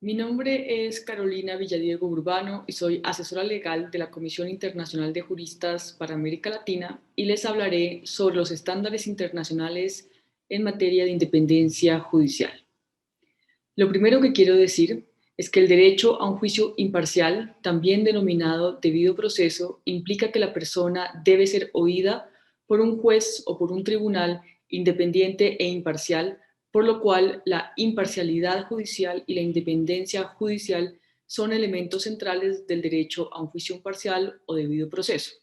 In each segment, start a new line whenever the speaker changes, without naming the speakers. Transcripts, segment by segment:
Mi nombre es Carolina Villadiego Urbano y soy asesora legal de la Comisión Internacional de Juristas para América Latina y les hablaré sobre los estándares internacionales en materia de independencia judicial. Lo primero que quiero decir es que el derecho a un juicio imparcial, también denominado debido proceso, implica que la persona debe ser oída por un juez o por un tribunal independiente e imparcial, por lo cual la imparcialidad judicial y la independencia judicial son elementos centrales del derecho a un juicio imparcial o debido proceso.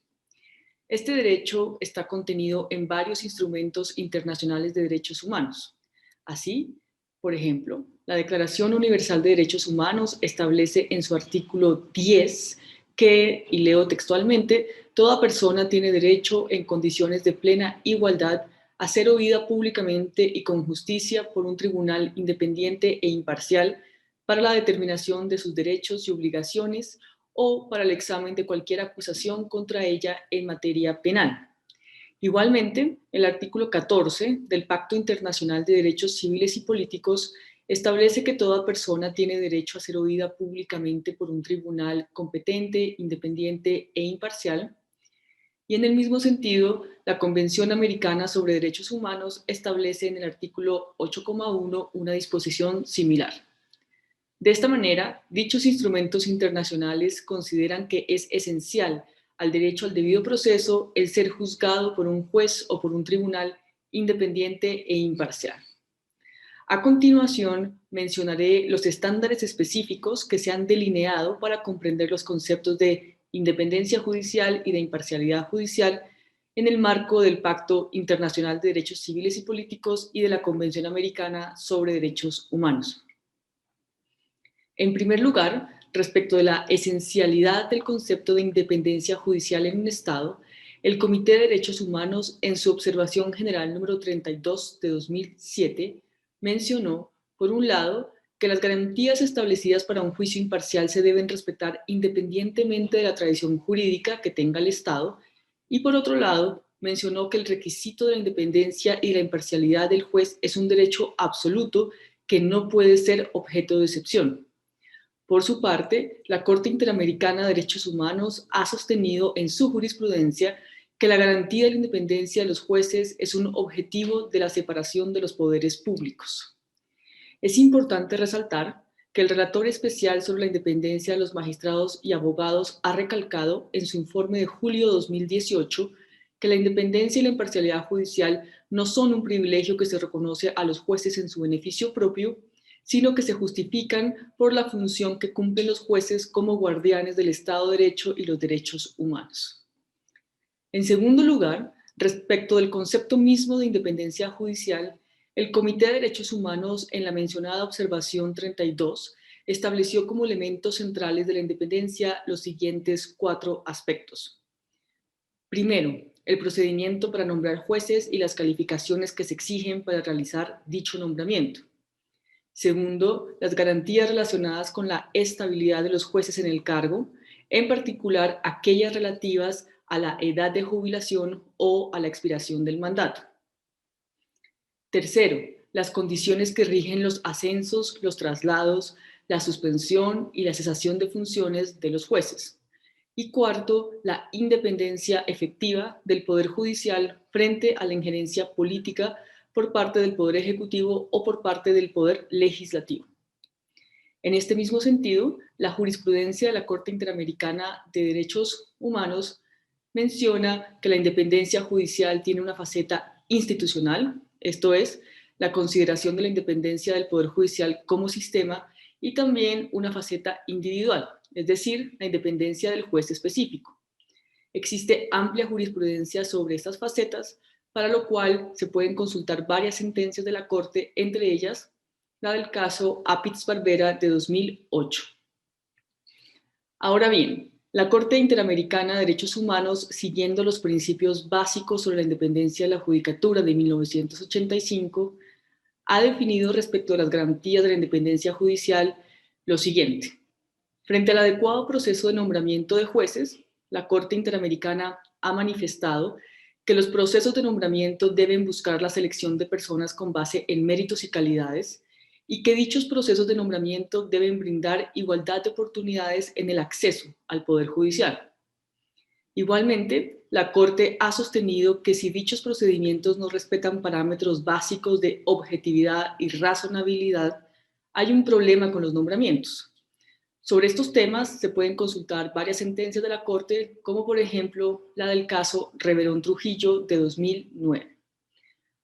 Este derecho está contenido en varios instrumentos internacionales de derechos humanos. Así, por ejemplo, la Declaración Universal de Derechos Humanos establece en su artículo 10 que, y leo textualmente, toda persona tiene derecho en condiciones de plena igualdad a ser oída públicamente y con justicia por un tribunal independiente e imparcial para la determinación de sus derechos y obligaciones o para el examen de cualquier acusación contra ella en materia penal. Igualmente, el artículo 14 del Pacto Internacional de Derechos Civiles y Políticos establece que toda persona tiene derecho a ser oída públicamente por un tribunal competente, independiente e imparcial. Y en el mismo sentido, la Convención Americana sobre Derechos Humanos establece en el artículo 8,1 una disposición similar. De esta manera, dichos instrumentos internacionales consideran que es esencial al derecho al debido proceso el ser juzgado por un juez o por un tribunal independiente e imparcial. A continuación, mencionaré los estándares específicos que se han delineado para comprender los conceptos de independencia judicial y de imparcialidad judicial en el marco del Pacto Internacional de Derechos Civiles y Políticos y de la Convención Americana sobre Derechos Humanos. En primer lugar, respecto de la esencialidad del concepto de independencia judicial en un Estado, el Comité de Derechos Humanos, en su observación general número 32 de 2007, mencionó, por un lado, que las garantías establecidas para un juicio imparcial se deben respetar independientemente de la tradición jurídica que tenga el Estado, y por otro lado, mencionó que el requisito de la independencia y la imparcialidad del juez es un derecho absoluto que no puede ser objeto de excepción. Por su parte, la Corte Interamericana de Derechos Humanos ha sostenido en su jurisprudencia que la garantía de la independencia de los jueces es un objetivo de la separación de los poderes públicos. Es importante resaltar que el relator especial sobre la independencia de los magistrados y abogados ha recalcado en su informe de julio de 2018 que la independencia y la imparcialidad judicial no son un privilegio que se reconoce a los jueces en su beneficio propio, sino que se justifican por la función que cumplen los jueces como guardianes del Estado de Derecho y los derechos humanos. En segundo lugar, respecto del concepto mismo de independencia judicial, el Comité de Derechos Humanos, en la mencionada observación 32, estableció como elementos centrales de la independencia los siguientes 4 aspectos. Primero, el procedimiento para nombrar jueces y las calificaciones que se exigen para realizar dicho nombramiento. Segundo, las garantías relacionadas con la estabilidad de los jueces en el cargo, en particular aquellas relativas a la edad de jubilación o a la expiración del mandato. Tercero, las condiciones que rigen los ascensos, los traslados, la suspensión y la cesación de funciones de los jueces. Y cuarto, la independencia efectiva del Poder Judicial frente a la injerencia política por parte del Poder Ejecutivo o por parte del Poder Legislativo. En este mismo sentido, la jurisprudencia de la Corte Interamericana de Derechos Humanos menciona que la independencia judicial tiene una faceta institucional, esto es, la consideración de la independencia del Poder Judicial como sistema, y también una faceta individual, es decir, la independencia del juez específico. Existe amplia jurisprudencia sobre estas facetas, para lo cual se pueden consultar varias sentencias de la Corte, entre ellas la del caso Apitz Barbera de 2008. Ahora bien, la Corte Interamericana de Derechos Humanos, siguiendo los principios básicos sobre la independencia de la judicatura de 1985, ha definido respecto a las garantías de la independencia judicial lo siguiente. Frente al adecuado proceso de nombramiento de jueces, la Corte Interamericana ha manifestado que los procesos de nombramiento deben buscar la selección de personas con base en méritos y calidades, y que dichos procesos de nombramiento deben brindar igualdad de oportunidades en el acceso al Poder Judicial. Igualmente, la Corte ha sostenido que si dichos procedimientos no respetan parámetros básicos de objetividad y razonabilidad, hay un problema con los nombramientos. Sobre estos temas se pueden consultar varias sentencias de la Corte, como por ejemplo la del caso Reverón Trujillo de 2009.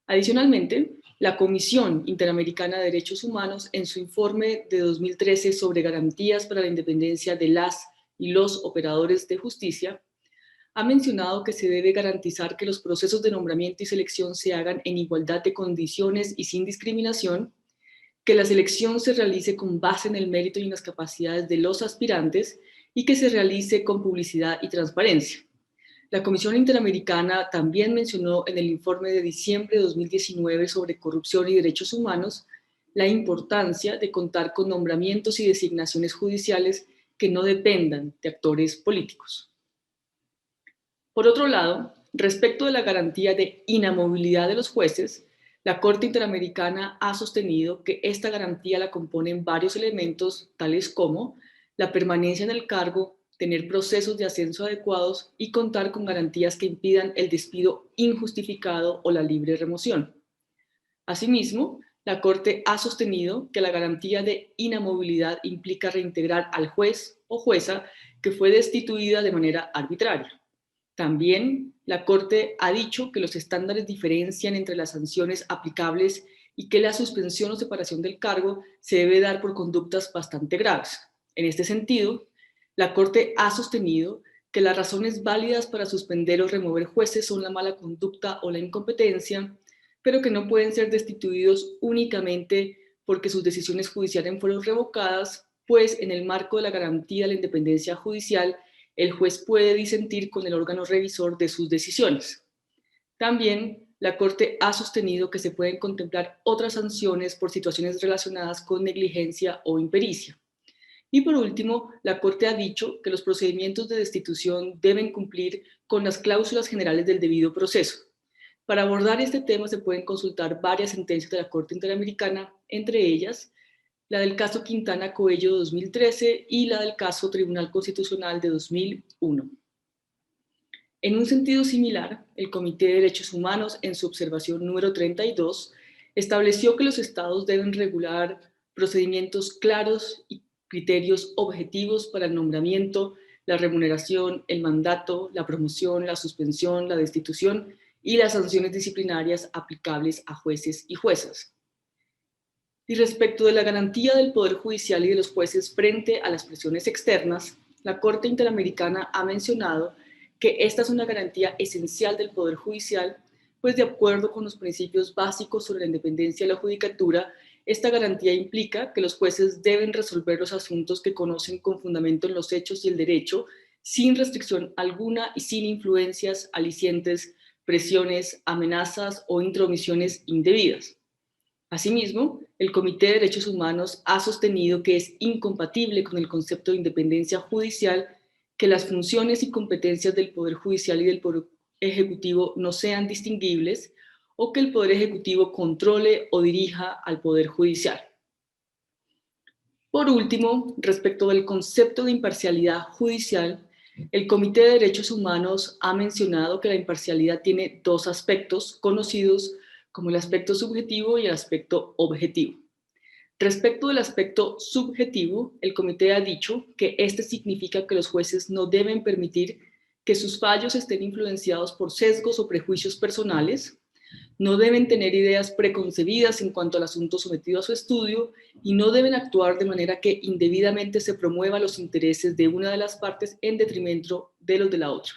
Adicionalmente, la Comisión Interamericana de Derechos Humanos, en su informe de 2013 sobre garantías para la independencia de las y los operadores de justicia, ha mencionado que se debe garantizar que los procesos de nombramiento y selección se hagan en igualdad de condiciones y sin discriminación, que la selección se realice con base en el mérito y en las capacidades de los aspirantes y que se realice con publicidad y transparencia. La Comisión Interamericana también mencionó en el informe de diciembre de 2019 sobre corrupción y derechos humanos la importancia de contar con nombramientos y designaciones judiciales que no dependan de actores políticos. Por otro lado, respecto de la garantía de inamovilidad de los jueces, la Corte Interamericana ha sostenido que esta garantía la componen varios elementos, tales como la permanencia en el cargo, tener procesos de ascenso adecuados y contar con garantías que impidan el despido injustificado o la libre remoción. Asimismo, la Corte ha sostenido que la garantía de inamovilidad implica reintegrar al juez o jueza que fue destituida de manera arbitraria. También la Corte ha dicho que los estándares diferencian entre las sanciones aplicables y que la suspensión o separación del cargo se debe dar por conductas bastante graves. En este sentido, la Corte ha sostenido que las razones válidas para suspender o remover jueces son la mala conducta o la incompetencia, pero que no pueden ser destituidos únicamente porque sus decisiones judiciales fueron revocadas, pues en el marco de la garantía de la independencia judicial, el juez puede disentir con el órgano revisor de sus decisiones. También la Corte ha sostenido que se pueden contemplar otras sanciones por situaciones relacionadas con negligencia o impericia. Y por último, la Corte ha dicho que los procedimientos de destitución deben cumplir con las cláusulas generales del debido proceso. Para abordar este tema se pueden consultar varias sentencias de la Corte Interamericana, entre ellas la del caso Quintana Coello de 2013 y la del caso Tribunal Constitucional de 2001. En un sentido similar, el Comité de Derechos Humanos, en su observación número 32, estableció que los estados deben regular procedimientos claros y criterios objetivos para el nombramiento, la remuneración, el mandato, la promoción, la suspensión, la destitución y las sanciones disciplinarias aplicables a jueces y juezas. Y respecto de la garantía del Poder Judicial y de los jueces frente a las presiones externas, la Corte Interamericana ha mencionado que esta es una garantía esencial del Poder Judicial, pues de acuerdo con los principios básicos sobre la independencia de la judicatura, esta garantía implica que los jueces deben resolver los asuntos que conocen con fundamento en los hechos y el derecho, sin restricción alguna y sin influencias, alicientes, presiones, amenazas o intromisiones indebidas. Asimismo, el Comité de Derechos Humanos ha sostenido que es incompatible con el concepto de independencia judicial que las funciones y competencias del Poder Judicial y del Poder Ejecutivo no sean distinguibles o que el Poder Ejecutivo controle o dirija al Poder Judicial. Por último, respecto del concepto de imparcialidad judicial, el Comité de Derechos Humanos ha mencionado que la imparcialidad tiene dos aspectos conocidos como el aspecto subjetivo y el aspecto objetivo. Respecto del aspecto subjetivo, el comité ha dicho que este significa que los jueces no deben permitir que sus fallos estén influenciados por sesgos o prejuicios personales, no deben tener ideas preconcebidas en cuanto al asunto sometido a su estudio y no deben actuar de manera que indebidamente se promuevan los intereses de una de las partes en detrimento de los de la otra.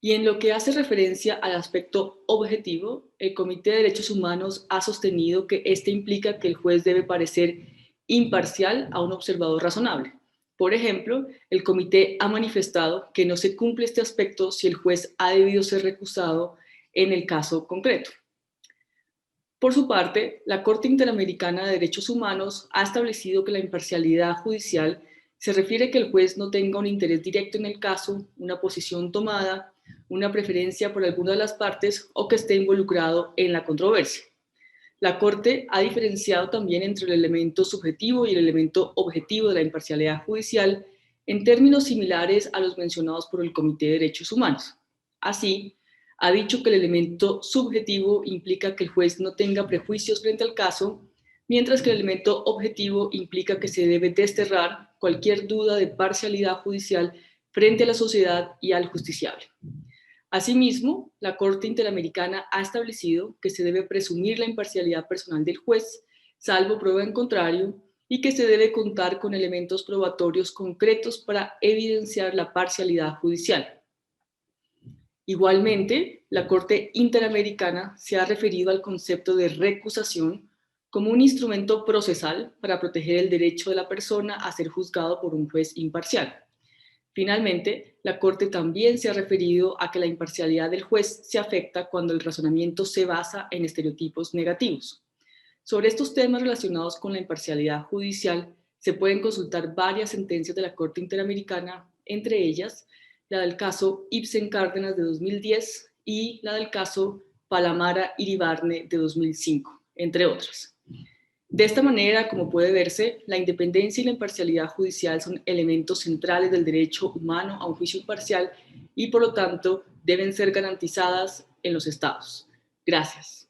Y en lo que hace referencia al aspecto objetivo, el Comité de Derechos Humanos ha sostenido que este implica que el juez debe parecer imparcial a un observador razonable. Por ejemplo, el comité ha manifestado que no se cumple este aspecto si el juez ha debido ser recusado en el caso concreto. Por su parte, la Corte Interamericana de Derechos Humanos ha establecido que la imparcialidad judicial se refiere a que el juez no tenga un interés directo en el caso, una posición tomada, una preferencia por alguna de las partes o que esté involucrado en la controversia. La Corte ha diferenciado también entre el elemento subjetivo y el elemento objetivo de la imparcialidad judicial en términos similares a los mencionados por el Comité de Derechos Humanos. Así, ha dicho que el elemento subjetivo implica que el juez no tenga prejuicios frente al caso, mientras que el elemento objetivo implica que se debe desterrar cualquier duda de parcialidad judicial frente a la sociedad y al justiciable. Asimismo, la Corte Interamericana ha establecido que se debe presumir la imparcialidad personal del juez, salvo prueba en contrario, y que se debe contar con elementos probatorios concretos para evidenciar la parcialidad judicial. Igualmente, la Corte Interamericana se ha referido al concepto de recusación como un instrumento procesal para proteger el derecho de la persona a ser juzgado por un juez imparcial. Finalmente, la Corte también se ha referido a que la imparcialidad del juez se afecta cuando el razonamiento se basa en estereotipos negativos. Sobre estos temas relacionados con la imparcialidad judicial, se pueden consultar varias sentencias de la Corte Interamericana, entre ellas la del caso Ibsen Cárdenas de 2010 y la del caso Palamara Iribarne de 2005, entre otras. De esta manera, como puede verse, la independencia y la imparcialidad judicial son elementos centrales del derecho humano a un juicio imparcial y, por lo tanto, deben ser garantizadas en los estados. Gracias.